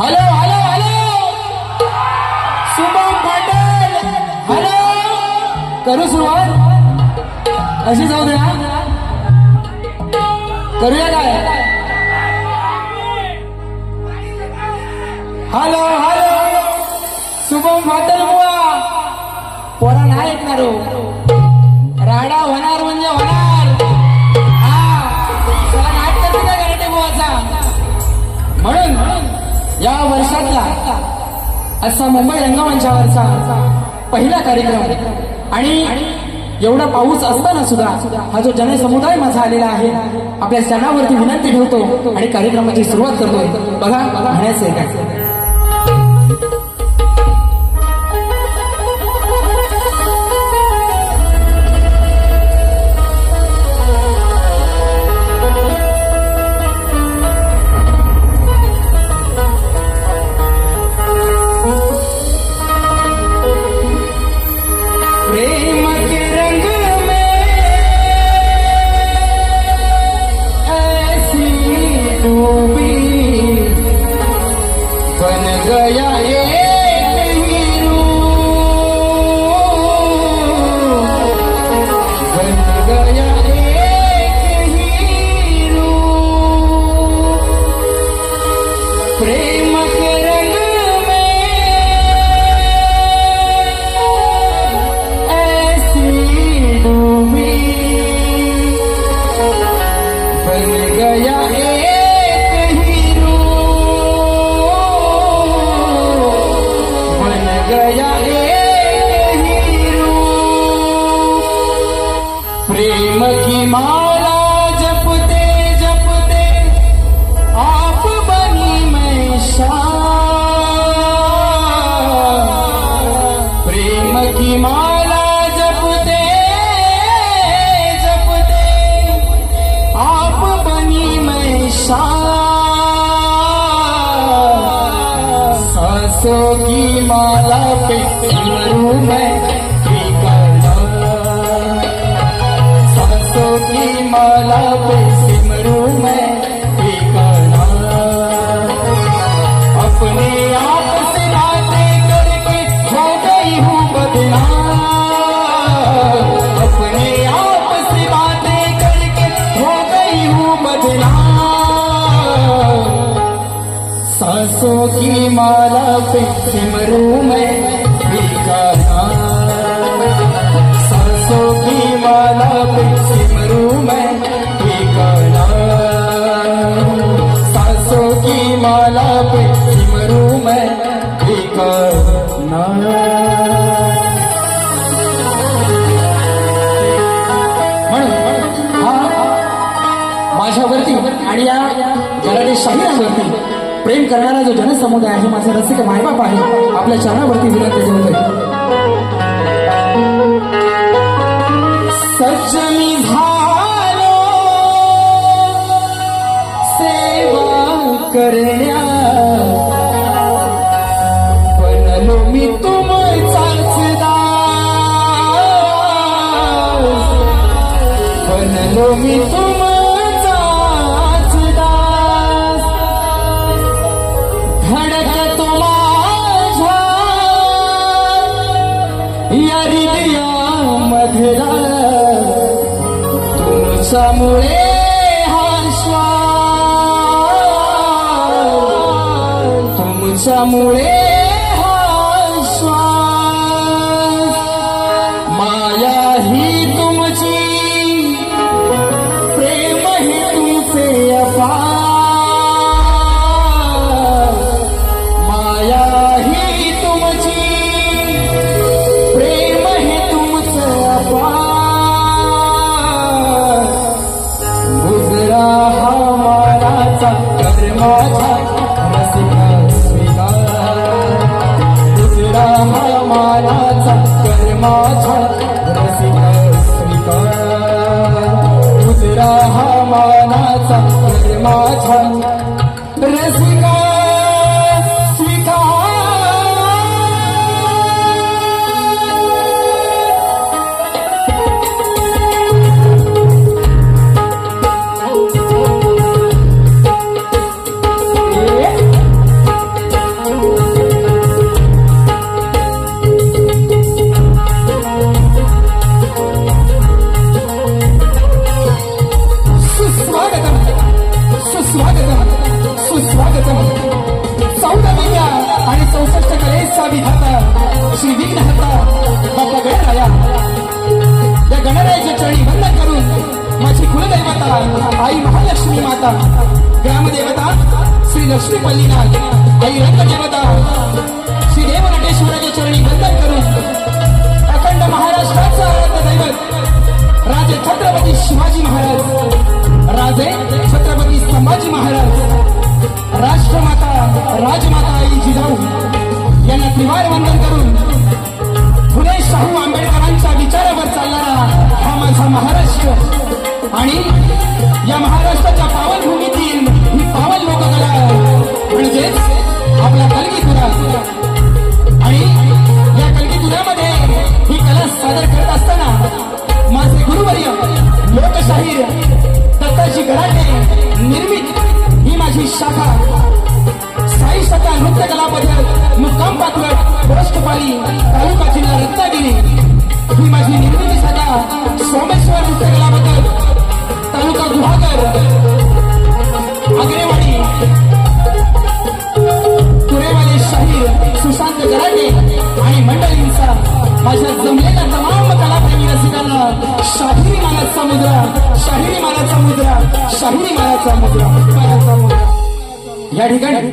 Hello hello hello Shubham Patil hello करू सुरुवात अशी जाऊ द्या करूया काय हॅलो हॅलो शुभम पाटील बुवा पोरा नाही ऐकणार राडा होणार म्हणजे होणार चला नाटक का गरटे बुवाचा म्हणून या वर्षातला असा मुंबई रंगमंचावरचा पहिला कार्यक्रम आणि एवढा पाऊस असताना सुद्धा हा जो जनसमुदाय माझा आलेला आहे आपल्या चॅनलवरती विनंती ठेवतो आणि कार्यक्रमाची सुरुवात करतोय बघा म्हणायचं आहे काय प्रेम की माला जपते जपते आप बनी मैं शाम प्रेम की माला जपते जपते आप बनी मैं शाम सांसों की माला पे सिमरूं मैं की माला पे सिमरूं मैं ठिकाना अपने आप से बातें करके हो गई हूँ बदनाम अपने आप से बातें करके हो गई हूँ बदनाम सांसों की माला पे सिमरूं मैं ठिकाना सांसों की माला पे सिमरूं मैं ठिकाना सांसों की माला पे सिमरूं मैं ठिकाना माझ्यावरती आणि या मराठी शाहिरांवरती प्रेम करणारा जो जनसमुदाय आहे माझा रसिक मायबाप आहे आपल्या चरणावरती विनंती ठेवतोय सज्जनी झालो सेवा करण्या बनलो मी तुमचाच दास बनलो मी तुमचाच दास धडकतो माझ्या या हृदयामधला तुमच्यामुळे हा श्वास तुमच्यामुळे हा श्वास माया ही तुमची प्रेम ही तुमचे अपार माया ही तुमची प्रेम ही तुमचं अपार गुजरा हा मानाचा कर्माचा रसिका स्वीकार गुजरा हा मानाचा कर्माचा रसिका स्वीकार गुजरा हा मानाचा कर्माचा रसिका माता ग्रामदेवता श्री लक्ष्मी पल्लीनाथ आई रंगदेवता श्री देव नटेश्वराच्या चरणी वंदन करून अखंड महाराष्ट्राचा आराध्य दैवत राजे छत्रपती शिवाजी महाराज राजे छत्रपती संभाजी महाराज राष्ट्रमाता राजमाता आई जिजाऊ यांना त्रिवार वंदन करून फुले शाहू आंबेडकरांच्या विचारावर चालणारा हा माझा महाराष्ट्र आणि या महाराष्ट्राच्या पावनभूमीतील ही पावन लोककला म्हणजेच आपला कलगीतुरा आणि या कलगीतुऱ्यामध्ये ही कला सादर करत असताना माझे गुरुवर्य लोकशाहीर दत्ताजी गराटे निर्मित ही माझी शाखा साई शाखा नृत्य कला पद्धत मुक्काम पाचवड पोस्टपाली तालुका जिल्हा रत्नागिरी ही माझी निर्मिती शाखा सोमेश्वर नृत्य कला पद्धत तालुका गुहागर आग्रेवाडी तुरेवाले शाहीर सुशांत गराटे आणि मंडळींचा माझ्या जमलेल्या तमाम कलाप्रेमी रसिकांना शाहिरी मानाचा मुद्रा शाहिरी मानाचा मुद्रा शाहिरी मानाचा मुद्रा या ठिकाणी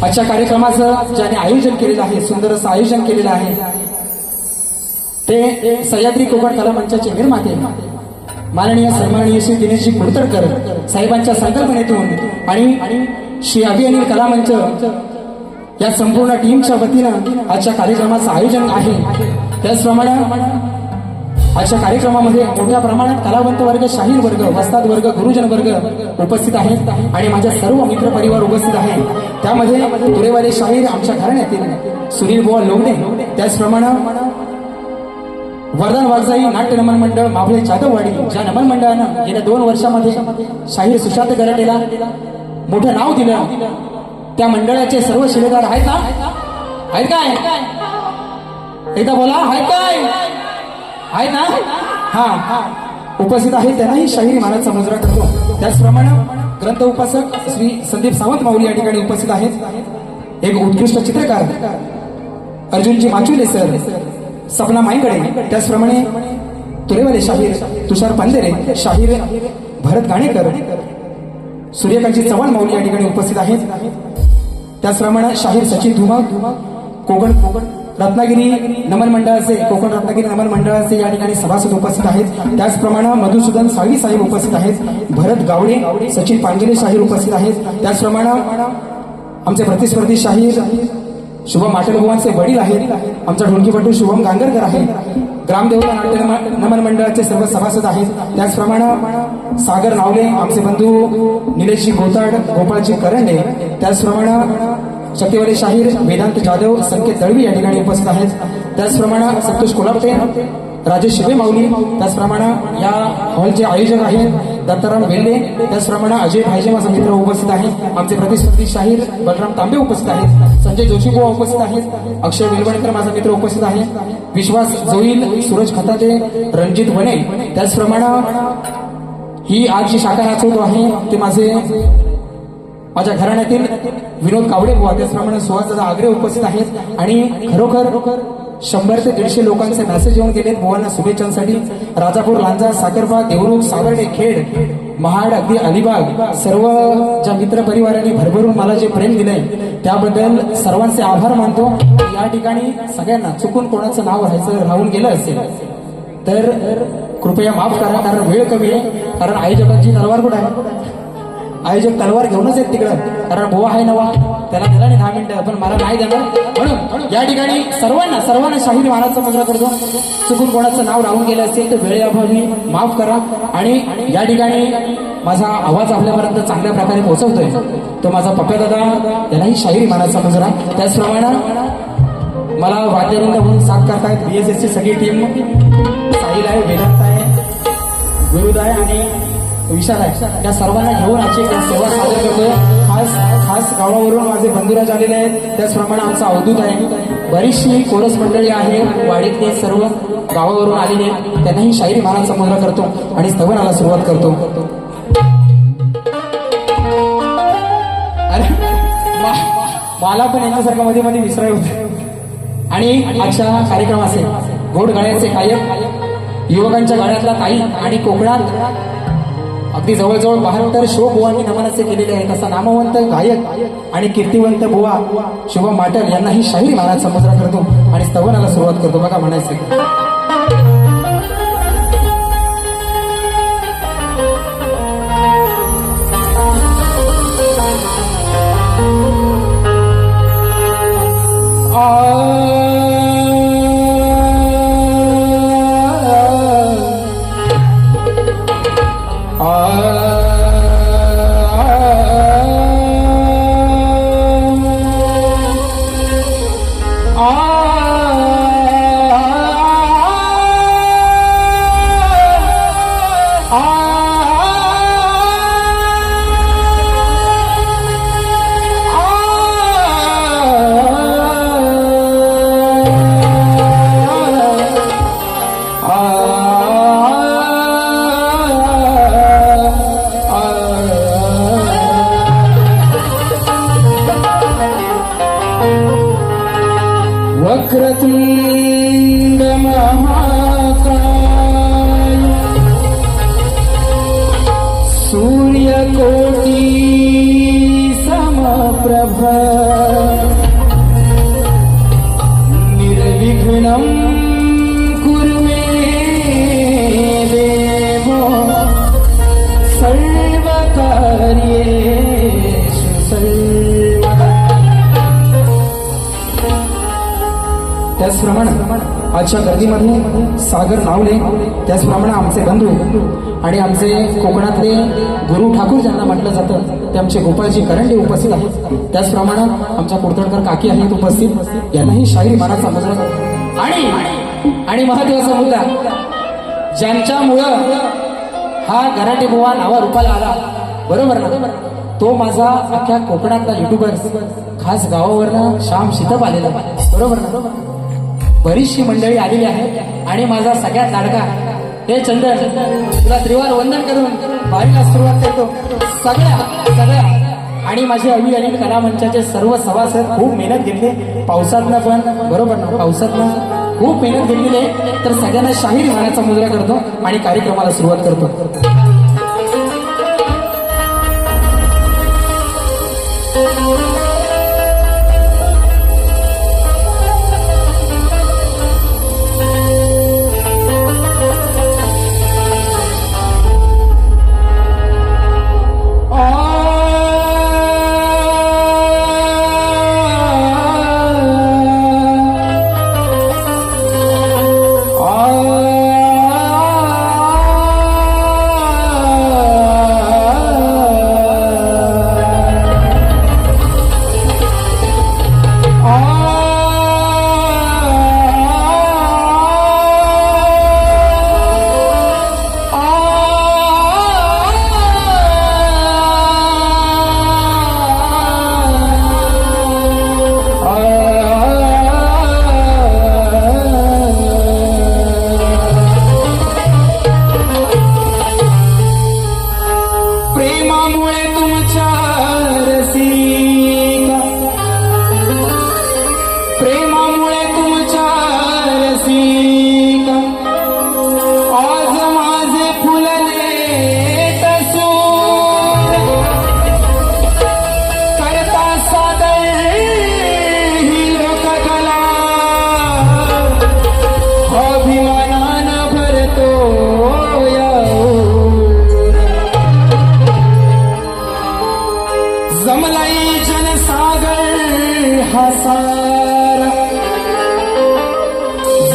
आजच्या कार्यक्रमाचं ज्याने आयोजन केलेलं आहे सुंदर असं आयोजन केलेलं आहे ते सह्याद्री कोकण कला मंचाचे निर्माते माननीय सन्माननीय श्री दिनेशजी कुडतडकर साहेबांच्या संकल्पनेतून आणि श्री अभियानी कला मंच या संपूर्ण टीमच्या वतीनं आजच्या कार्यक्रमाचं आयोजन आहे त्याचप्रमाणे आजच्या कार्यक्रमामध्ये मोठ्या प्रमाणात कलावंत वर्ग शाहीर वर्ग वस्ताद वर्ग गुरुजन वर्ग उपस्थित आहेत आणि माझ्या सर्व मित्र परिवार उपस्थित आहे त्यामध्ये तुरेवाले शाहीर आमच्या घराण्यातील सुनील बुवा लोगणे त्याचप्रमाणे वरदान वागजाई नाट्य नमन मंडळ मावळे जाधववाडी ज्या नमन मंडळानं गेल्या 2 वर्षामध्ये शाहीर सुशांत गराटेला मोठं नाव दिलं त्या मंडळाचे सर्व शिलेदार आहेत ना आहेत काय एकदा बोला आहेत काय आहेत ना हा उपस्थित आहेत त्यांनाही शाहिरी मानाचा मुजरा करतो त्याचप्रमाणे ग्रंथ उपासक श्री संदीप सावंत माऊली या ठिकाणी उपस्थित आहेत एक उत्कृष्ट चित्रकार अर्जुनजी माचुले सर सपना माईकडे त्याचप्रमाणे तुरेवाले शाहीर तुषार पांदेरे शाहीर भरत गाणेकर सूर्यकांतजी चव्हाण माऊली या ठिकाणी उपस्थित आहेत त्याचप्रमाणे शाहीर सचिन धुमा कोकण रत्नागिरी नमन मंडळाचे कोकण रत्नागिरी नमन मंडळाचे या ठिकाणी सभासद उपस्थित आहेत त्याचप्रमाणे मधुसूदन साळवी साहेब उपस्थित आहेत भरत गावडे सचिन पांजले शाहीर उपस्थित आहेत त्याचप्रमाणे आमचे प्रतिस्पर्धी शाहीर शुभम माटेलभुवांचे वडील आहेत आमचा ढोलकीपटू शुभम गांगरकर आहे ग्रामदेवता नाट्य नमन मंडळाचे सर्व सभासद आहेत त्याचप्रमाणे सागर नावले आमचे बंधू निलेशजी गोताड गोपाळजी करंडे त्याचप्रमाणे शक्तिवाले शाहीर वेदांत जाधव संकेत दळवी या ठिकाणी उपस्थित आहेत त्याचप्रमाणे संतोष कोलापटे राजेश शिवे माऊली त्याचप्रमाणे या हॉलचे आयोजक आहेत दत्ताराम वेल्ले त्याचप्रमाणे अजय भाईजे माझा मित्र उपस्थित आहे आमचे प्रतिस्पर्धी शाहीर बलराम तांबे उपस्थित आहेत संजय जोशी बुवा उपस्थित आहेत अक्षय वेलवणकर माझा मित्र उपस्थित आहे विश्वास जोईल सूरज खताते रणजित वने त्याचप्रमाणे ही आज जी शाखा नाचवतो आहे ते माझ्या घराण्यातील विनोद कावडे बुवा त्याचप्रमाणे सुहासदादा आग्रे उपस्थित आहेत आणि खरोखर 100 ते 150 लोकांचे मेसेज येऊन गेलेत बुवांना शुभेच्छांसाठी राजापूर लांजा साखरबाग देवरुख सावर्डे खेड महाड अगदी अलिबाग सर्व ज्या मित्र परिवारांनी भरभरून मला जे प्रेम दिलंय त्याबद्दल सर्वांचे आभार मानतो या ठिकाणी सगळ्यांना चुकून कोणाचं नाव राहून गेलं असेल तर कृपया माफ करा कारण वेळ कमी आहे कारण आयोजकांची तलवार कुठे आहे आयोजक तलवार घेऊनच आहेत तिकडं कारण बुवा आहे नवा त्याला दिला नाही 10 मिनिटं पण मला नाही देणार म्हणून या ठिकाणी सर्वांना शाहीर मानाचा मुजरा करतो चुकून कोणाचं नाव राहून गेलं असेल तर वेळेअभावी माफ करा आणि या ठिकाणी माझा आवाज आपल्यापर्यंत चांगल्या प्रकारे पोहोचवतोय तो माझा पप्प्या दादा त्यालाही शाहीर मानाचा मुजरा त्याचप्रमाणे मला वाद्यवृंद म्हणून साथ करतायत BSSची सगळी टीम साहिल आहे वेदांत आहे गुरुद आहे आणि विशाल आहे या सर्वांना घेऊन आजची सेवा सादर करतोय खास गावावरून माझे बंधुराज आलेले आहेत त्याचप्रमाणे आमचा अवधूत आहे बरीचशी कोरस मंडळी आहे वाडीतले सर्व गावावरून आलेले त्यांनाही शाहिरी मानाचा मुजरा करतो आणि स्तवनाला सुरुवात करतो अरे मला पण यांच्यासारखं मध्ये मध्ये विसराय होते आणि आजच्या कार्यक्रमाचे गोड गाण्याचे गायक युवकांच्या गाण्यातला ताई आणि कोकणात अगदी जवळजवळ 72 शो बुवांनी नमनाचे केलेले आहेत. असा नामवंत गायक आणि कीर्तिवंत बुवा शुभम माटल यांनाही शाहीर महाराज संबोधन करतो आणि स्तवनाला सुरुवात करतो. बघा म्हणायचं वक्रतुंड महाकाय सूर्यकोटि समप्रभ निर्विघ्नं कुरु मे देव सर्वकार्येषु सर्वदा. त्याचप्रमाणे आजच्या गर्दीमध्ये सागर नावले, त्याचप्रमाणे आमचे बंधू आणि आमचे कोकणातले गुरु ठाकूर ज्यांना म्हटलं जातं ते आमचे गोपाळजी करंडे उपस्थित आहेत. त्याचप्रमाणे आमच्या कुडतडकर काकी आहेत उपस्थित, यांनाही शाहीर मानाचा मुजरा आणि महत्वाचा मुद्दा ज्यांच्यामुळं हा गराटे बुवा नावा रूपाला आला, बरोबर ना, तो माझा अख्ख्या कोकणातला युट्यूबर खास गावावरनं श्याम शितप आलेला, बरोबर ना. बरीचशी मंडळी आलेली आहे आणि माझा सगळ्यात लाडका हे चंदन, तुला त्रिवार वंदन करून वारीला सुरुवात करतो. सगळ्या आणि माझे अवी अनिल कला मंचाचे सर्व सभासद खूप मेहनत घेतली पावसातनं, पण बरोबर ना, पावसातनं खूप मेहनत घेतलेली आहे. तर सगळ्यांना शाहीर मानाचा मुजरा करतो आणि कार्यक्रमाला सुरुवात करतो.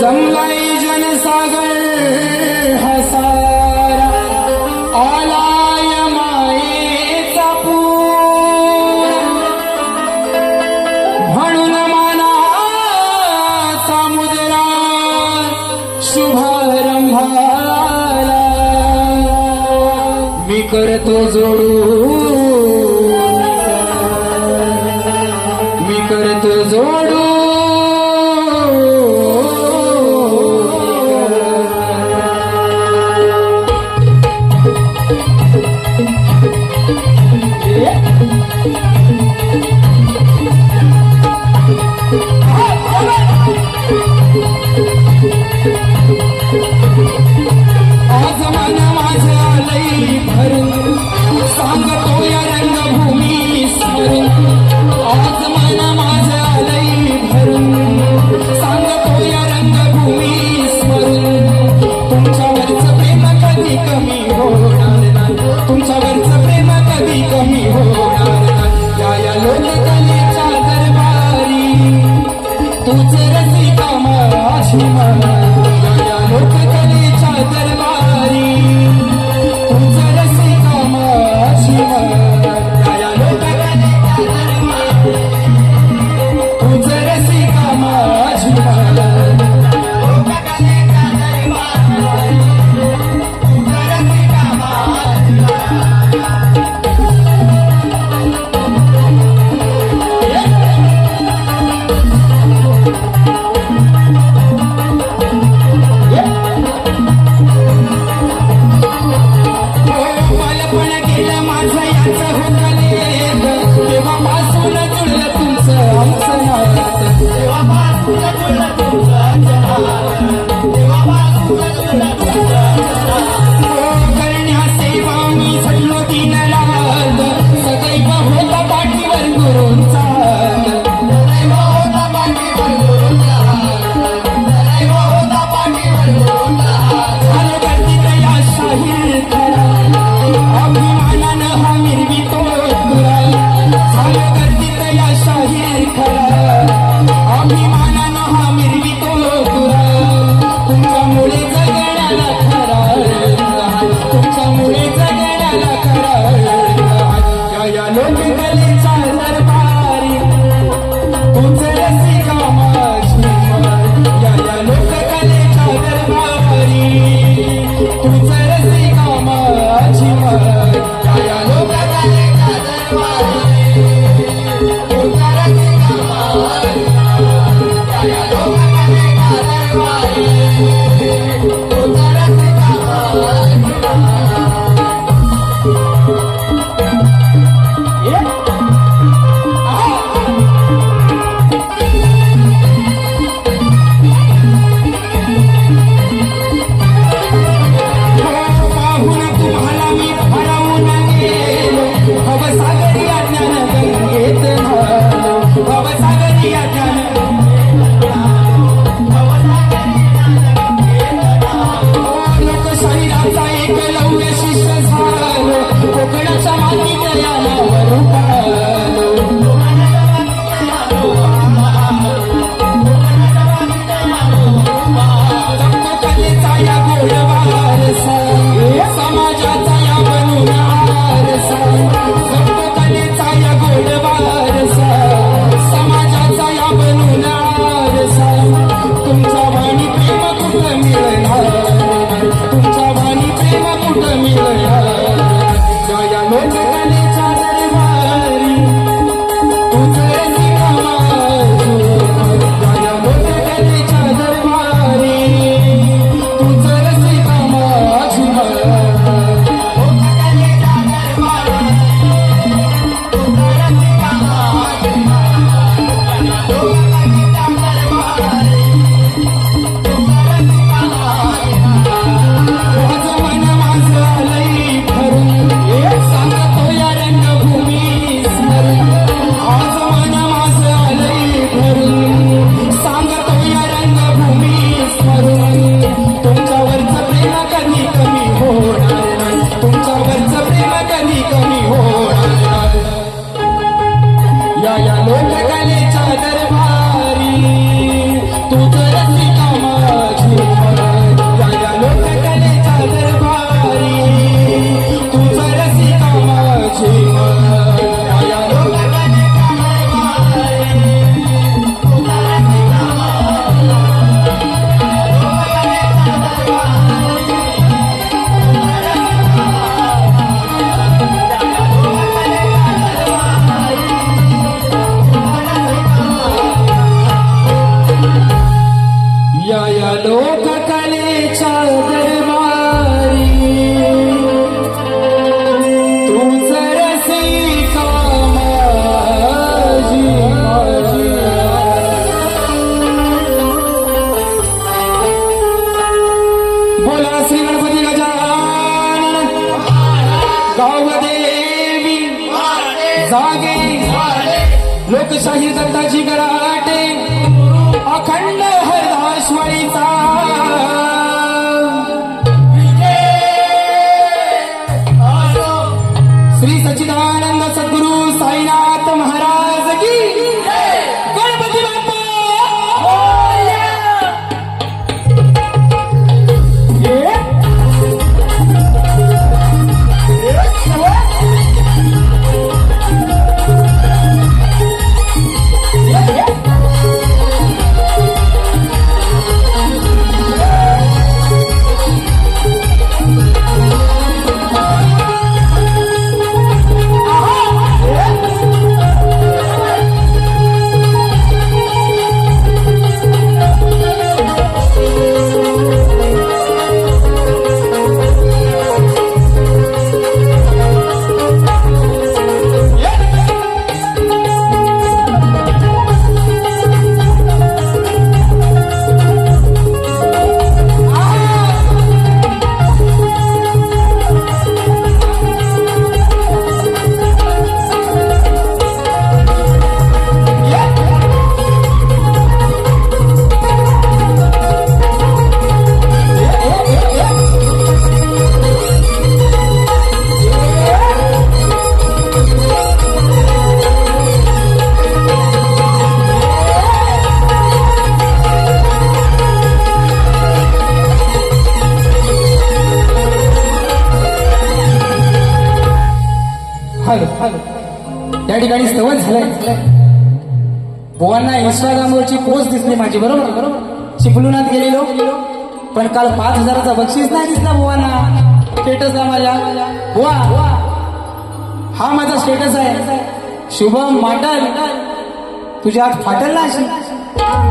जमलाई जनसागर हसारा आलाय मायेचा पूर म्हणून मानाचा मुजरा शुभारंभाला मी करतो जोडून मी करतो जोडून आज मन माझं आलंय भरून या रंगभूमी स्मरून आज मन माझं आलंय भरून सांगतो या रंगभूमी स्मरून तुमच्यावरचं प्रेम कधी कमी होणार नाही तुमच्यावरचं प्रेम कधी कमी होणार नाही या लोककलेच्या दरबारी तूच रसिका माझी या लोककलेच्या दरबारी तूच रसिका माझी जागे लोकशाही दत्ताची गराटे अखंड हरदाश्वरीचा श्री सच्चिदानंद सद्गुरु साईनाथ महाराज की गणपती बाप्पा त्या ठिकाणी स्तवन झालंय. बुवांना इंस्टाग्रामवरची पोस्ट दिसली माझी, बरोबर चिपळुणात गेलेलो, पण काल 5,000चा बक्षीस नाही दिसला बुवांना स्टेटसला माझ्या. बुवा हा माझा स्टेटस आहे. शुभम माटल तुझ्या हात फाटल ना अशी.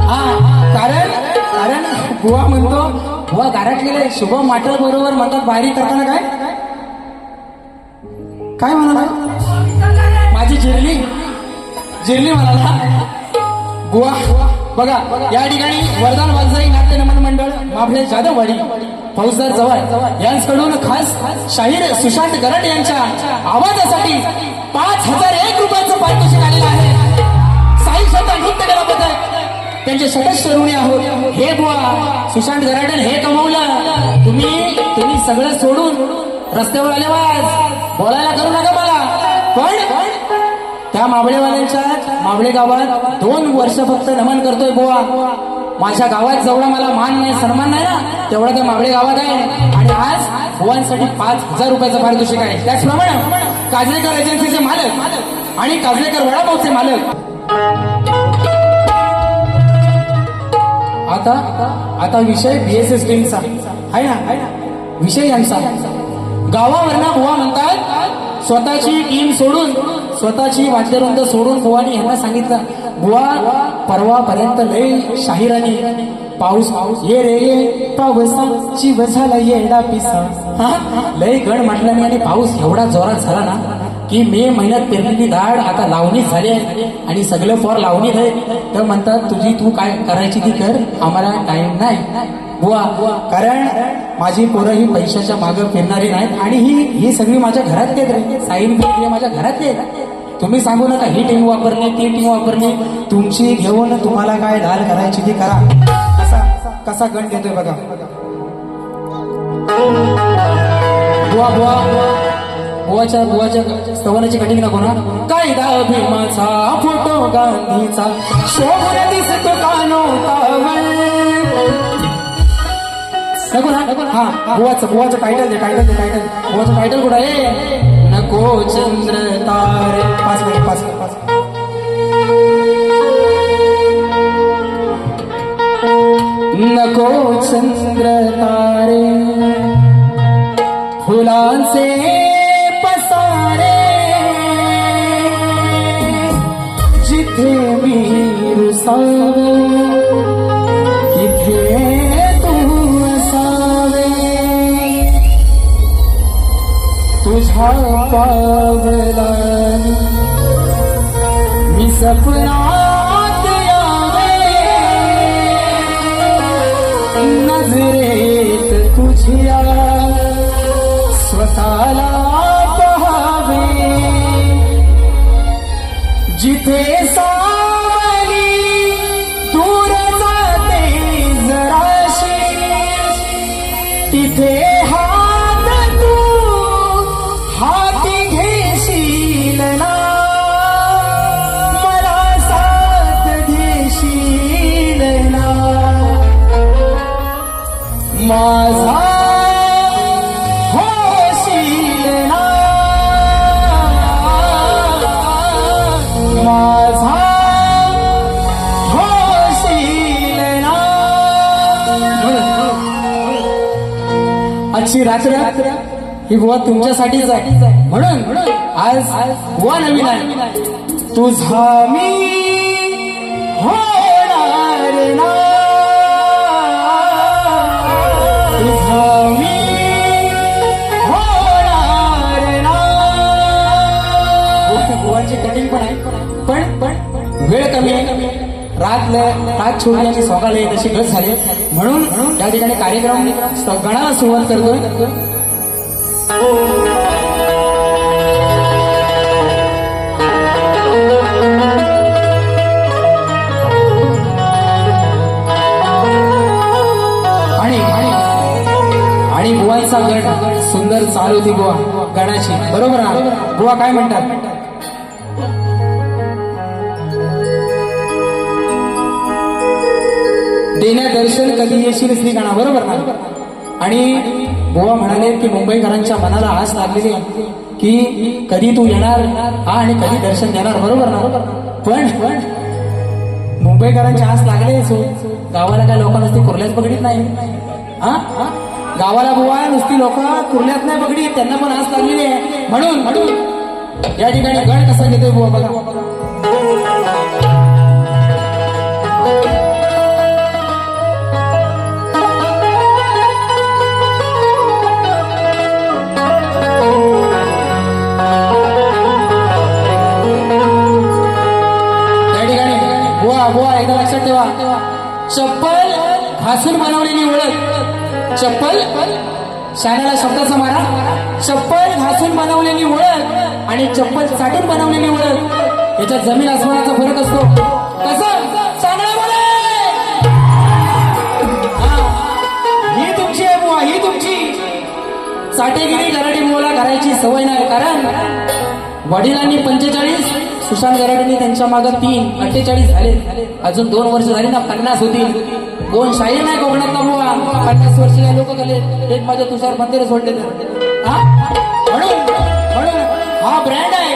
हा कारण बुवा म्हणतो, बुवा गारट गेले शुभम माटल बरोबर म्हणतात बाहेरी करताना काय म्हणाला माझी जिरली म्हणाला. बुवा बघा या ठिकाणी वरदान वाजवाई नाट्य नमन मंडळ माफळे जाधववाडी फौजदार जवळ यांच्याकडून खास शाहीर सुशांत गरड यांच्या आवाजासाठी 5,001 रुपयाचं पारितोषिक आलेलं आहे. साई स्वतः नृत्य केल्याबद्दल त्यांचे सदस्य ऋणी आहोत. हे बुवा सुशांत गराडन हे कमवलं. तुम्ही सगळं सोडून रस्त्यावर आले बोलायला करू नका मला. पण त्या माबळेवाल्यांच्या माबळे गावात 2 वर्ष फक्त नमन करतोय बुवा. माझ्या गावात जेवढा मला मान नाही सन्मान नाही ना तेवढा त्या माबळे गावात आहे. आणि आज बुवांसाठी 5,000 रुपयाचं पारितोषिक आहे. त्याचप्रमाणे काजळेकर एजन्सीचे मालक आणि काजळेकर वडापावचे मालक आता विषय BSS टीमचा आहे ना. विषय यांचा गावावरना बुवा म्हणतात स्वतःची टीम सोडून स्वतःची वाद्यवृंद सोडून बुवानी यांना सांगितलं, बुवा परवापर्यंत लय शाहिरानी पाऊस ये रे ये पावसाची झाला येडा पिसा. लय गण म्हटल्याने आणि पाऊस एवढा जोरात झाला ना की मे महिन्यात पेरलेली दाढ आता लावणीच झाली आहे आणि सगळं फॉर लावणीत आहे. तर म्हणतात तू काय करायची ती कर, आम्हाला टाइम नाही बुवा. कारण माझी पोरं ही पैशाच्या मागं फिरणारी नाहीत आणि ही सगळी माझ्या घरात येत रे. साईन माझ्या घरात येत. तुम्ही सांगू नका ही टीम वापरणे ती टीम वापरणे, तुमची घेऊन तुम्हाला काय ढाल करायची ती करा. कसा गण घेतोय बघा. बुवाच्या स्तवनाची कटिंग नको ना. कायदा भीमाचा फोटो गांधीचा शोभून दिसतो कानो नको ना. हा बुवाचं टायटल दे. बुवाचं टायटल कुठं आहे. नको चंद्र तारे. 5 मिनिट. नको चंद्र तारे फुलांचे पसारे जिथे मी रुसावे तिथे तुझा पावलानी मी सपनात यावे नजरेत तुझ्या स्वतःला पहावे जिथे सावली दूर जाते जराशी, तिथे हात तू हाती घेशील ना, मला साथ घेशील ना. माझा होशील ना, माझा होशील ना. आजची रात्र ही बुवा तुमच्यासाठीच आहे, म्हणून आज बुवा नवीन आहे. तुझा मी होणार ना, तुझा मी होणार ना. बुवांची कटिंग पण आहे, पण वेळ कमी आहे. रात छोडण्याची सोगाला येत अशी गरज झाली, म्हणून या ठिकाणी कार्यक्रम गणाला सुरुवात करतोय. आणि बुवांचा गट सुंदर चालू होती बुवा गणाची, बरोबर ना. बुवा काय म्हणतात? देण्या दर्शन कधी येशील श्री गणा, बरोबर ना. आणि बुवा म्हणाले की मुंबईकरांच्या मनाला आस लागलेली की कधी तू येणार हा आणि कधी दर्शन देणार, बरोबर ना. पण मुंबईकरांची आस लागले, गावाला काय लोक नुसती कुर्ल्याच पकडीत नाही हा. गावाला बुवा नुसती लोक कुर्ल्यात नाही पकडीत, त्यांना पण आस लागलेली आहे. म्हणून या ठिकाणी गण कसा घेतोय बुवा बघा. बुवा एकदा लक्षात ठेवा, चप्पल घासून बनवलेली ओळख, चप्पल शाळेला शब्दाचा मारा, चप्पल घासून बनवलेली ओळख आणि चप्पल चाटून बनवलेली ओळख याच्यात जमीन आसमानाचा फरक असतो. कसं चांगला बोले, ही तुमची आहे बुवा, ही तुमची. चाटेगिरी गराडी मुला करायची सवय नाही, कारण वडिलांनी 45, सुशांत गराडेंनी त्यांच्या मागे 3, 48 झाले. अजून 2 वर्ष झाली ना 50 होतील. कोण शाहीर नाही कोकणात ना बुवा, 50 वर्षीय लोक झाले. एक माझे तुषार मंदिर सोडले तर म्हणून हा ब्रँड आहे.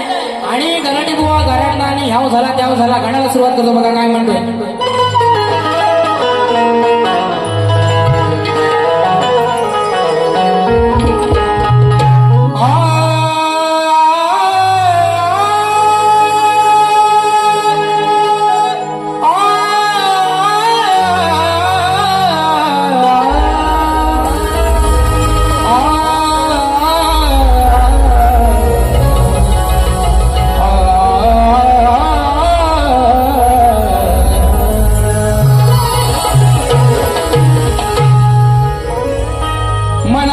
आणि गराडी बुवा गराडला आणि ह्याव झाला त्याव झाला गाण्याला सुरुवात करतो बघा काय म्हणतोय.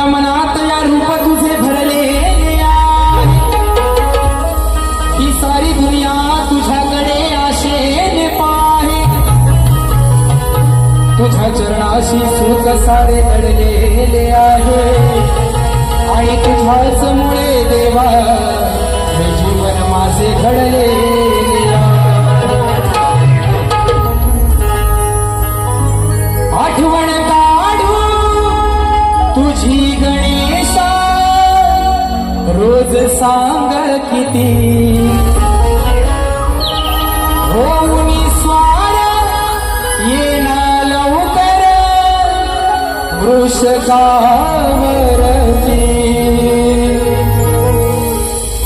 मनात या रूप तुझे भरले, ही सारी दुनिया तुझ्याकडे आशेने पाहे. तुझ्या चरणाशी सुख सारे घडलेले आहे आणि तुझ्याच मुळे देवा हे जीवन माझे घडले. आठवण काढू तुझी गणेशा, रोज सांग किती होऊन स्वार येना लवकर वृषकावरती.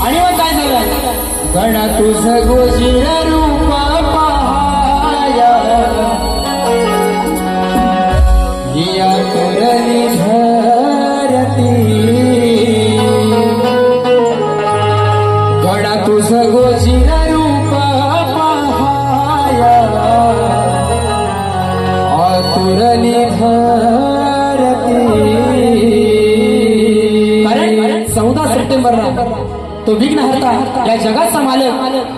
आणि मग काय झालं, गण तुझ गोजीर रूप पाहाया, या तुरली धरती. गणा तुझ गोजीर रूप पाहाया, आतुरली धरती. कारण 14 सप्टेंबरला तो विघ्नहर्ता, या जगाचा मालक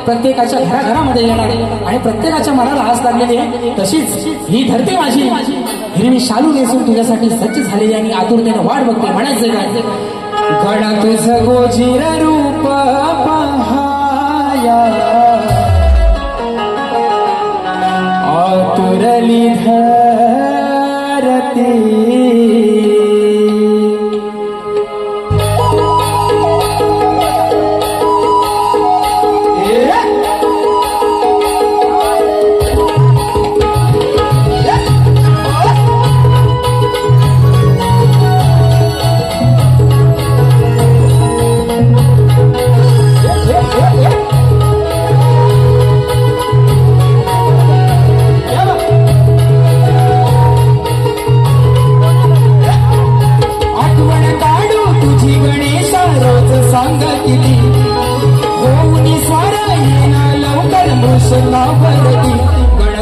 प्रत्येकाच्या घराघरामध्ये येणार आणि प्रत्येकाच्या मनाला आस लागलेली आहे. तशीच ही धरती माझी हिरवी शालू नेसून तुझ्यासाठी सज्ज झालेली आणि आतुरतेने वाट बघते. म्हणायचं काय, गणा तुझं गोजीर रूप पहाया आतुरली धरती.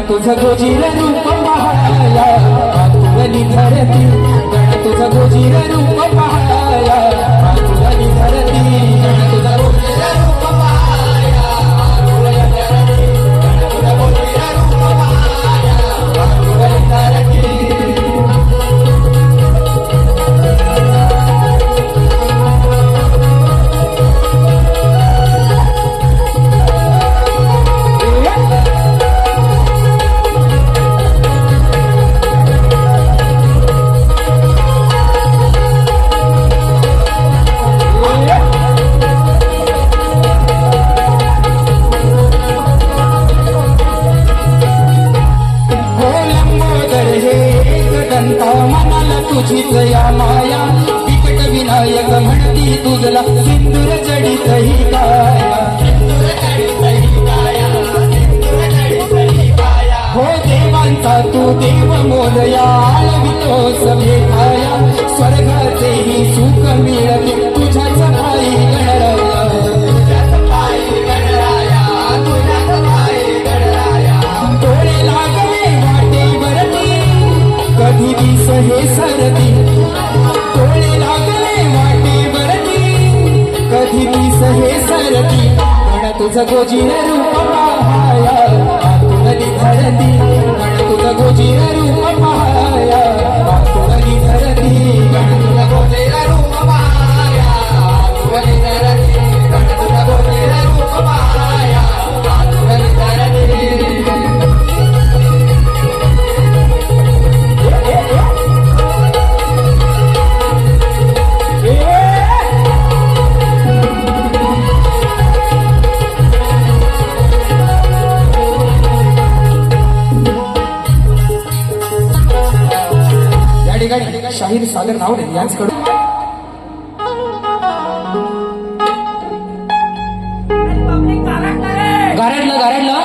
तुझं गोजीर रूप पहाया आतुरली धरती. गण तुझं गोजीर रूप पहाया आतुरली धरती. गण तुझं गोजीर रूप पहाया आतुरली धरती. गण तुझं गोजीर रूप पहाया आतुरली धरती. तुझीच या माया विकट विनायक म्हणती तुझला सिंदूर जडित ही काया. हो देवांचा तू देव मोरया आळवितोस भेटाया. स्वर्गाचेही सुख मिळते तुझ्याच पायी गणराया. डोळे लागले वाटेवरती कधी दिस हे सरती. डोळे लागले वाटेवरती कधी दिस हे सरती. गण तुझं गोजीर रूप पहाया आतुरली धरती. गण तुझं गोजीर रूप पहाया आतुरली धरती. गण तुझं गोजीर रूप पहाया आतुरली धरती. गण तुझं गोजीर रूप पहाया आतुरली धरती. शाहीर सागर नावरे यांच्याकडून गारडलं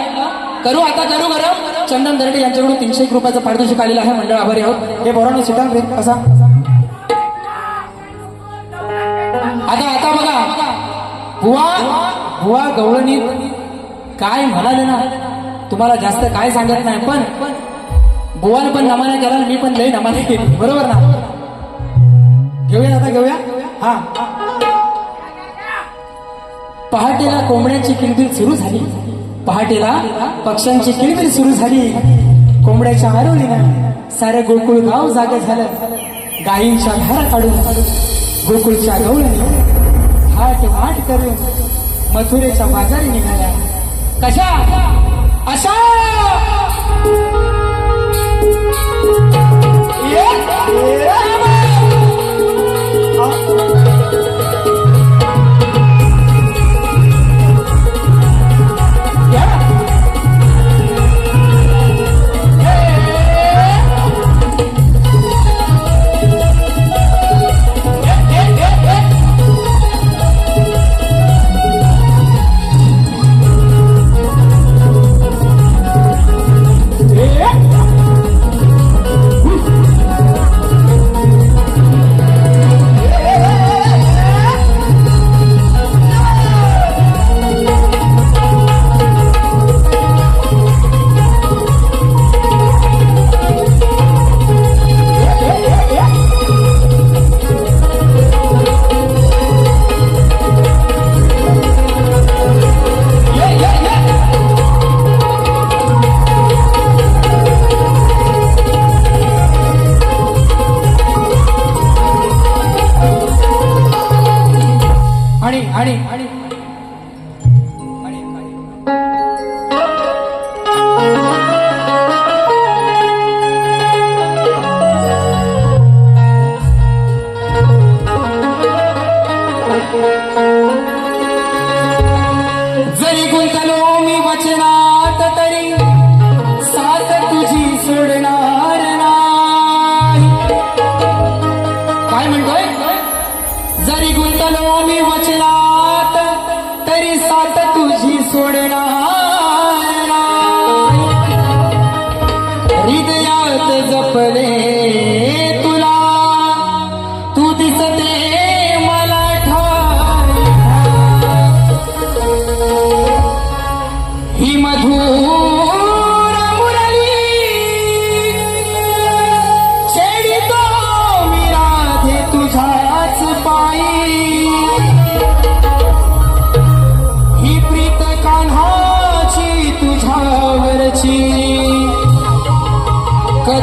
करू आता करू गरम. चंदन दर्डे यांच्याकडून 301 रुपयाचं पारितोषिक आलेलं आहे. मंडळ आभारी आहोत. हे बोराने सिद्धांत रे कसा आता बघा बुवा गवळणीत काय म्हणाले ना, तुम्हाला जास्त काय सांगत नाही, पण बुवान पण नमाने केला, मी पण लई नमाने केली, बरोबर ना. घेऊया आता घेऊया. हा, पहाटेला कोंबड्यांची किलबिल सुरू झाली. पहाटेला पक्ष्यांची किलबिल सुरू झाली. कोंबड्याच्या आरोळीनं सारे गोकुळ गाव जागे झालं. गायींच्या धारा काढून गोकुळच्या गवळणी हाट वाट करून मथुरेच्या बाजारी निघाल्या. कशा अशा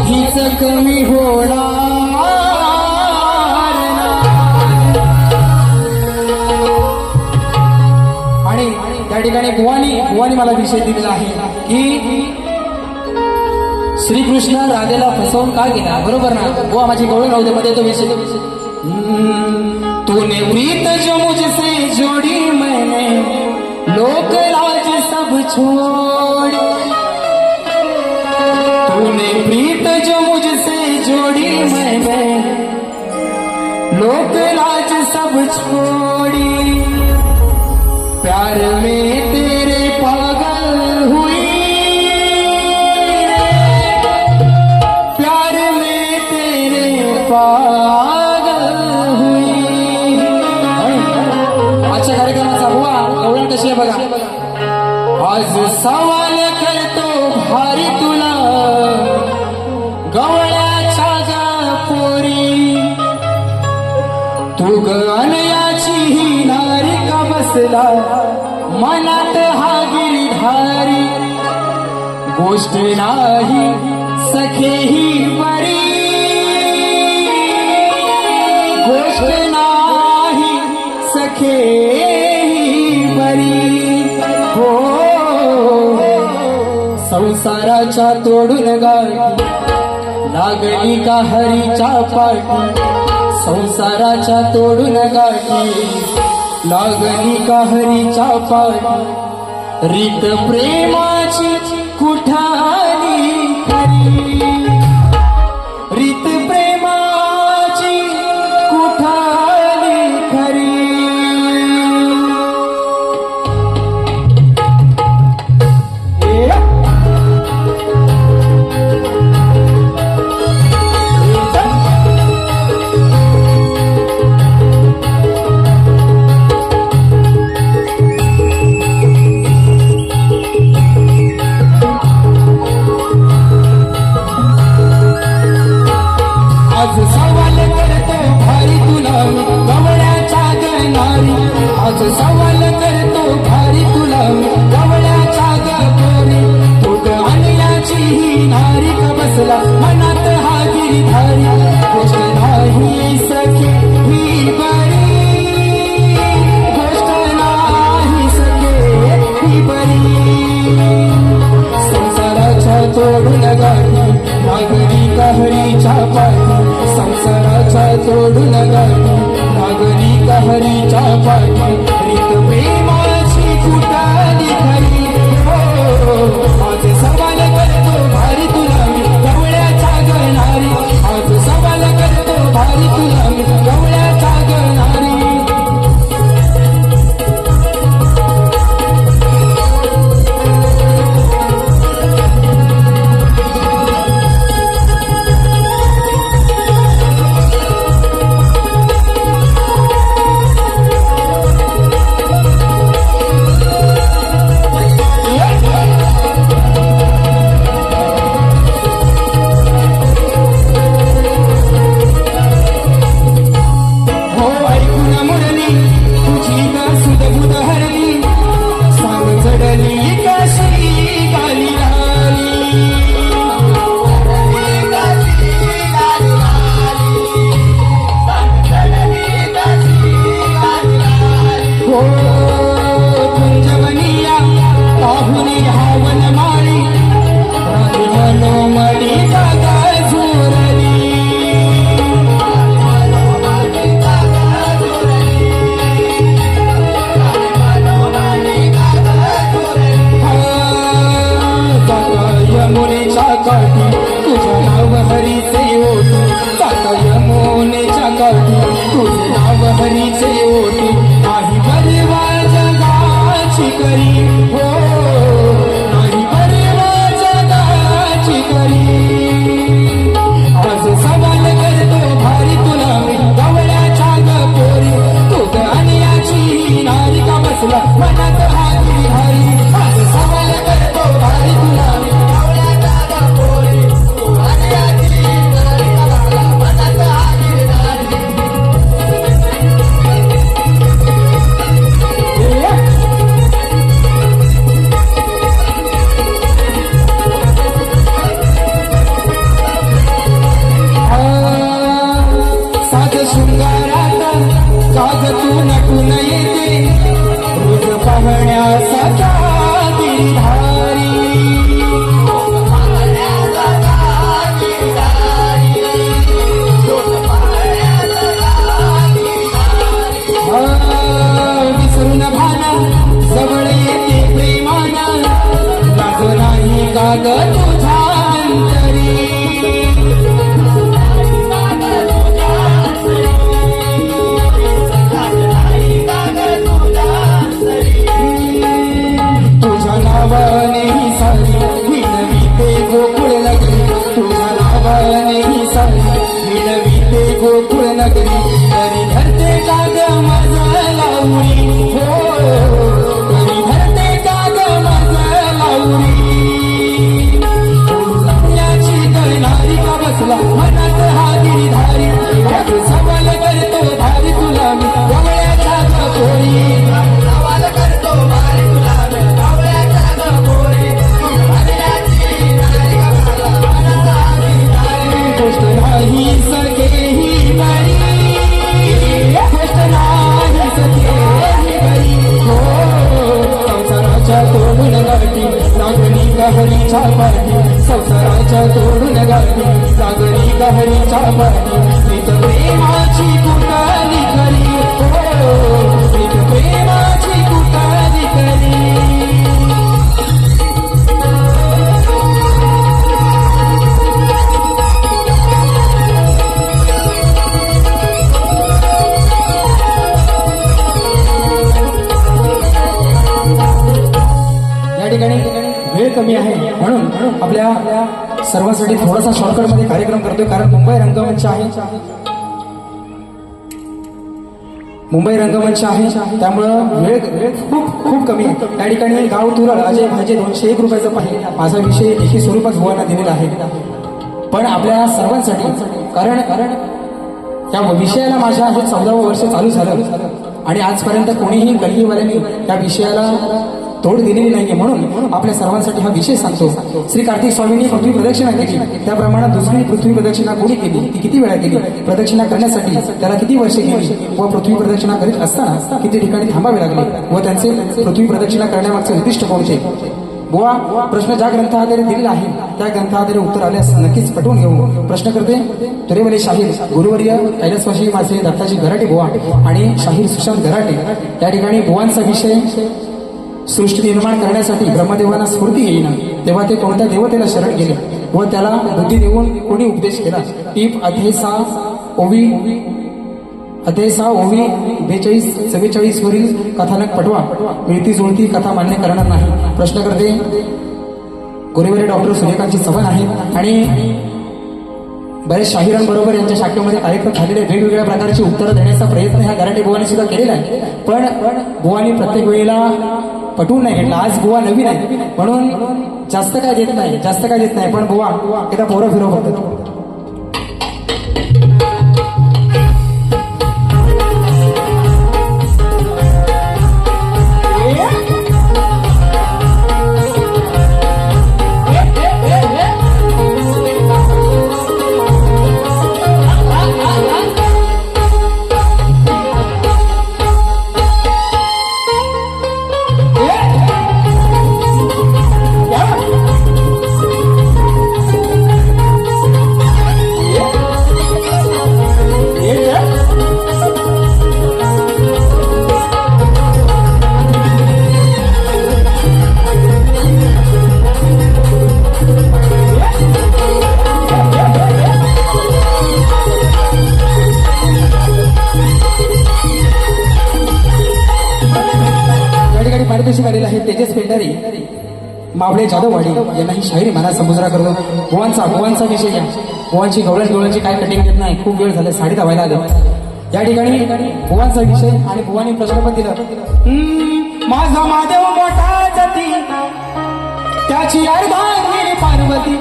कधीच कमी होणार नाही. आणि त्या ठिकाणी बुवानी मला विषय दिलेला आहे की श्रीकृष्ण राधेला फसवून का गेला, बरोबर ना बुवा? माझी गवळण राहू दे मध्ये तो विषय. तूने प्रीत जो मुझसे जोड़ी मैंने लोक लाज सब छोड़. तूने प्रीत जो मुझसे जोड़ी मैंने लोक लाज सब छोड़ी. प्यार में तेरे पागल हुई, प्यार में तेरे पागल हुई. आजच्या कार्यक्रमाचा बुवा गवळण कशी आहे बघा. आज सवाल करतो भारी तुला गवळ्याच्या गा पोरी. तू ग अनयाची ही नारी का बसला मनात हा गिरधारी. गोष्ट नाही सखे ही बरी, गोष्ट नाही सखे ही बरी. हो संसाराच्या तोडून गाठी लागली का हरीच्या पाठी. संसाराच्या तोडून गाठी लागली का हरीच्या पाठी. रीत प्रेमाची कुठाली खरी, रीत प्रेमाची कुठाली खरी. आज सवाल करतो भारी तुला गवळ्याच्या गणारी. आज सवाल करतो भारी तुला गवळ्याच्या गपोरी. तू ग अनयाची ही नारी का बसला मनात हा गिरधारी. गोष्ट नाही सखे ही बरी, गोष्ट नाही सखे ही बरी. संसाराच्या तोडून गाठी लागली का हरीच्या पाठी. संसाराच्या तोडून गाठी लागली का हरीच्या पाठी. रीत प्रेमाची कुठाली खरी. हो आज सवाल करतो भारी तुला मी गवळ्याच्या गणारी. आज सवाल करतो भारी तुला मी गवळ्याच्या गणारी. तुझं नाव हरीचे ओटी. जाता यमुनेच्या काठी तुझं नाव हरीचे ओटी. नाही परवा जगाची करी. हो नाही परवा जगाची करी. आज सवाल करतो भारी तुला मी गवळ्याच्या गपोरी. तू ग अनयाची नारी का बसला मनात हा गिरधारी. आज सवाल करतो भारी तुला मी गवळ्याच्या गपोरी. तू अनयाची नारी का बसला मनात हा गिरधारी. ग तुझ्या अंतरी तुझ्या नावाने ही सारी विनविते गोकुळ नगरी तुझ्या नावाने ही सारी विनविते गोकुळ नगरी तरी धरते का ग माझा लावणी हो तरी धरते का ग माझा लावणी लग्नाची करणारी का बसला मनात हा गिरीधारी सवाल करतो भारी तुला मी गवळ्याच्या गोरी सवाल करतो भारी तुला मी गवळ्याच्या गोरी गोष्ट नाही सके ही बरी गोष्ट नाही सके ही बरी हो संसाराच्या तोडून गाठी सागरी गहरीच्या पाठी संसाराच्या तोडून गाठी सागरी गहरीच्या पाठी स्मित प्रेमाची कुटाली खरी हो स्मित प्रेमाची कुटाली खरी या ठिकाणी वेळ कमी आहे म्हणून आपल्या सर्वांसाठी थोडासा शॉर्टकट मध्ये कार्यक्रम करतोय कारण मुंबई रंगमंच आहे त्यामुळं वेळ खूप कमी आहे. त्या ठिकाणी गाव तुरळ अजय भाजे 201 रुपयाचं पाहिजे माझा विषय लेखी स्वरूपात भुवांना दिलेला आहे पण आपल्या सर्वांसाठी कारण त्या विषयाला माझ्या हे 14वं वर्ष चालू झालं आणि आजपर्यंत कोणीही गल्लीवाल्यांनी त्या विषयाला तोड दिलेली नाहीये म्हणून आपल्या सर्वांसाठी हा विषय सांगतो. श्री कार्तिक स्वामींनी पृथ्वी प्रदक्षिणा केली त्याप्रमाणे दुसरी पृथ्वी प्रदक्षिणा कोणी केली ती किती वेळा केली प्रदक्षिणा करण्यासाठी त्याला किती वर्षे गेली व पृथ्वी प्रदक्षिणा करीत असताना किती ठिकाणी थांबावे लागले व त्यांचे पृथ्वी प्रदक्षिणा करण्यामागचे उद्दिष्ट कोणते बुवा प्रश्न ज्या ग्रंथाद्वारे दिलेला आहे त्या ग्रंथाद्वारे उत्तर आल्यास नक्कीच पटवून घेऊ. प्रश्न करते तुरेवले शाहीर गुरुवर्य कैलासवासी माझे दत्ताजी गराटे बुवा आणि शाहीर सुशांत गराटे या ठिकाणी बुवांचा विषय सृष्टी निर्माण करण्यासाठी ब्रह्मदेवांना स्फूर्ती येईना तेव्हा ते कोणत्या देवतेला शरण गेले व त्याला बुद्धी देऊन कोणी उपदेश केला टीप अध्याय 6 ओवी 42-44 वरील कथानक पटवा मिळती जुळती कथा मान्य करणार नाही. प्रश्न करते गुरुवारी डॉक्टर सूर्यकांतची चव्हाण आहे आणि बरेच शाहिरांबरोबर यांच्या शाखेमध्ये कार्यक्रम झालेले वेगवेगळ्या प्रकारची उत्तरं देण्याचा प्रयत्न ह्या गराटे बुवांनी सुद्धा केलेला आहे पण बुवांनी प्रत्येक वेळेला पटवून नाही घेतला. आज बुवा नवीन आहे म्हणून जास्त काय देत नाही पण बुवा एकदा पोरं फिरव फक्त आलेला आहे तेजस पेंढारी मावळे जाधववाडी यांना ही शायरी म्हणा समुद्रा करतो. बुवांचा विषय घ्या. बुवांची गवळणची काय कटिंग देत नाही खूप वेळ झाला 10:30 व्हायला आले. या ठिकाणी बुवांचा विषय आणि बुवांनी प्रश्न पण दिला माझा महादेव मोठा जाती त्याची अर्धांगिनी पार्वती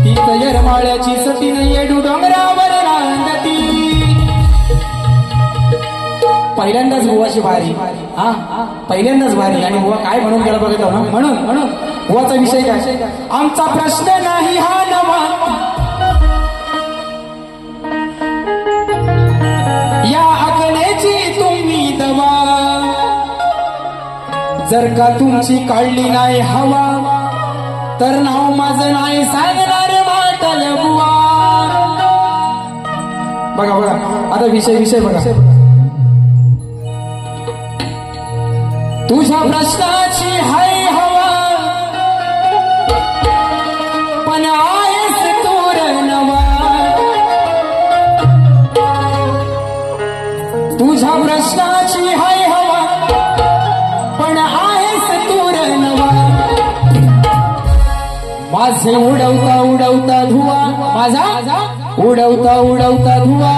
ती तयार माळ्याची सती नाही डोंगरावर रांगती. पहिल्यांदाच बुवाची वारी पहिल्यांदाच वारी आणि बुवा काय म्हणून गेला बघितलं ना म्हणून बुवाचा विषय काय आमचा प्रश्न नाही हा नवा या अकलेची तुम्ही दवा जर का तुमची काढली नाही हवा तर नाव माझं नाही सांगणार वाटल बुवा. बघा आता विषय बघा तुझ्या प्रश्नाची हाय हवा माझे उडवता उडवता धुवा माझा उडवता उडवता धुवा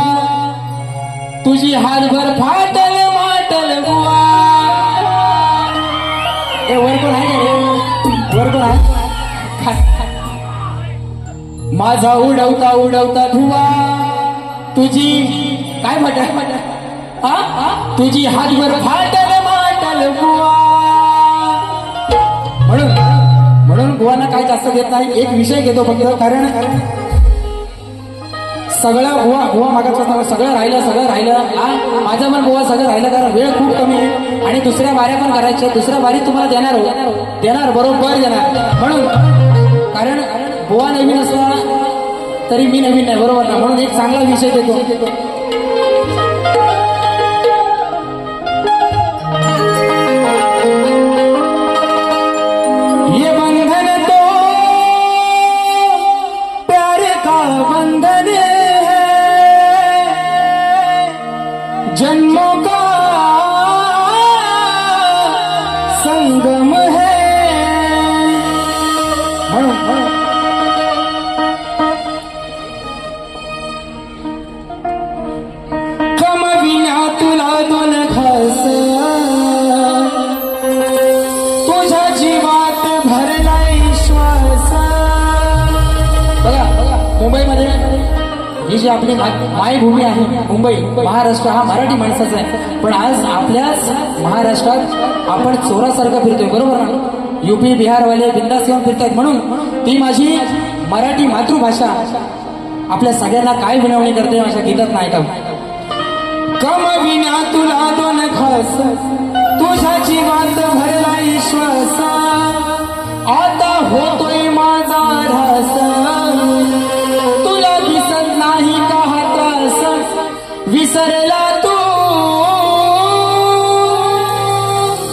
तुझी हातभर फाटल माटल बुवा. ए वर कोण आहे का रे? वर कोण आहे? माझा उडवता उडवता धुवा तुझी काय म्हटलं तुझी हातभर फाटल माटल बुवा. म्हणून बुवांना काय जास्त देत नाही. एक विषय घेतो फक्त कारण सगळं बुवा मागाचं सगळं राहिलं माझं पण बुवा सगळं राहिलं कारण वेळ खूप कमी आहे आणि दुसऱ्या बाऱ्या पण करायच्या. दुसऱ्या बारी तुम्हाला देणार बरोबर देणार. म्हणून कारण बुवा नवीन असला तरी मी नवीन नाही बरोबर ना. म्हणून एक चांगला विषय देतो. ये बंधन तो प्यार का बंधन है जन्मों का संगम है. कम विना तुला दोन घास तुझ्या जीवात भरलाय श्वास. बघा मुंबईमध्ये ही जी आपली मायभूमी आहे मुंबई महाराष्ट्र हा मराठी माणसाचा आहे. पण आज आपल्याच महाराष्ट्रात आपण चोरासारखं फिरतोय बरोबर ना. युपी बिहारवाले बिंदास येऊन फिरतायत. म्हणून ती माझी मराठी मातृभाषा आपल्या सगळ्यांना काय विनवणी करते माझ्या गीतात नाही का. कम विना तुला दोन खास तुझ्या जीवात भरलाय श्वास आता होतोय माझा ऱ्हास तुला दिसत नाही का हा त्रास विसरला तू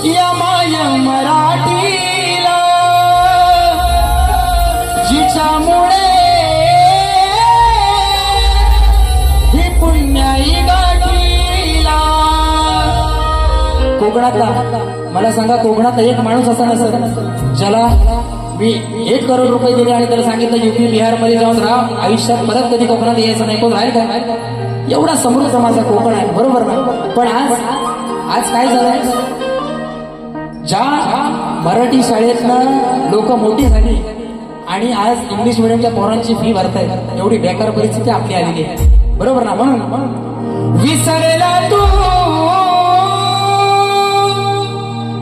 या माय मराठीला जिच्यामुळे ही पुण्याई गाठीला. कोकणातला मला सांगा कोकणातला एक माणूस असा नसेल ज्याला मी 1 करोड रुपये दिले आणि त्याला सांगितलं युपी बिहार मध्ये जाऊन राहा आयुष्यात परत कधी कोकणात यायचं नाही. कोण राहील का? एवढा समृद्ध माझा कोकण आहे बरोबर ना. पण आज काय झालंय ज्या मराठी शाळेतनं लोक मोठी झाली आणि आज इंग्लिश मिडियमच्या पोरांची फी भरतायत एवढी बेकार परिस्थिती आपली आलेली आहे बरोबर ना. म्हणून विसरला तू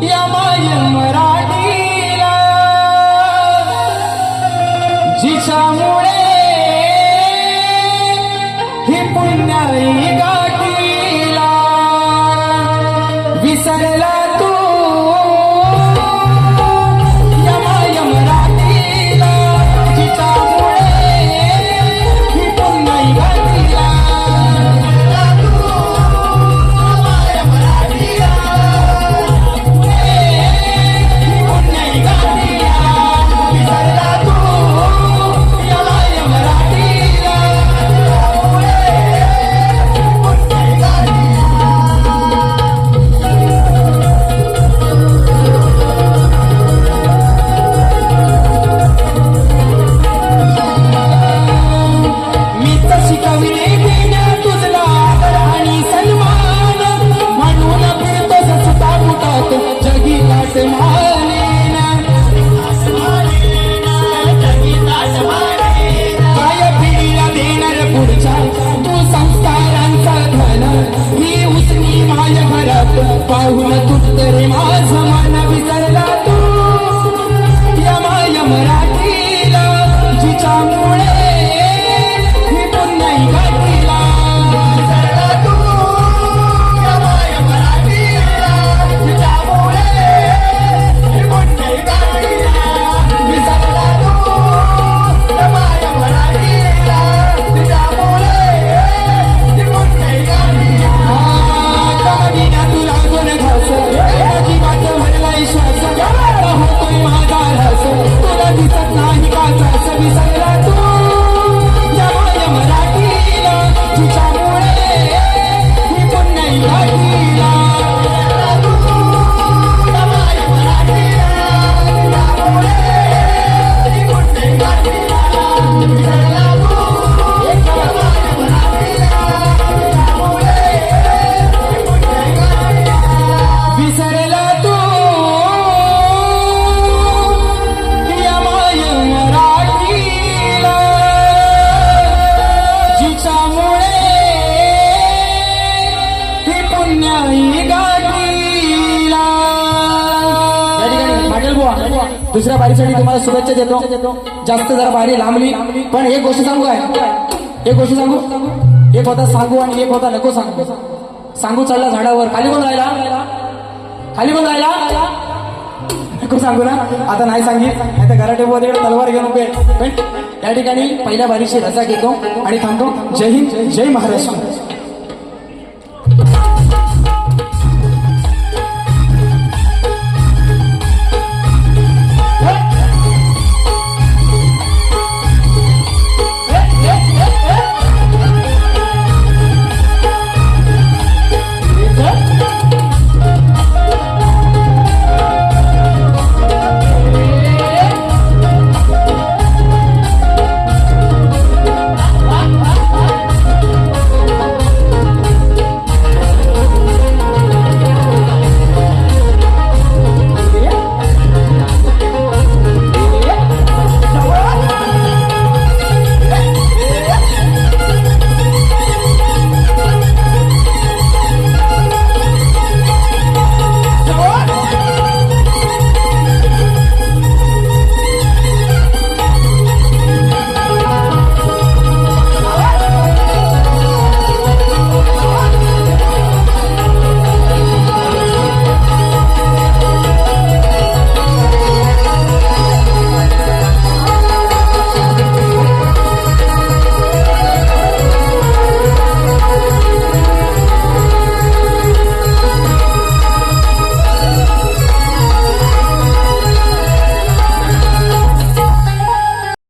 या माय मराठीला जिच्यामुळे ही पुण्याई गाठीला विसरला तू या माय मराठीला जिच्यामुळे ही पुण्याई गाठीला. ही बुवा दुसऱ्या बारीसाठी तुम्हाला शुभेच्छा देतो. जास्त जरा बारी लांबली, पण एक गोष्ट सांगू काय, एक गोष्ट सांगू, एक होता सांगू आणि एक होता नको सांगू. सांगू चढला झाडावर, खाली कोण राहिला, खाली कोण राहिला, नको सांगू ना. आता नाही सांगित, नाही तर घराटे बोलते तलवार घेऊन उभे. पण या ठिकाणी पहिल्या बारीची रजा घेतो आणि थांबतो. जय हिंद, जय महाराष्ट्र.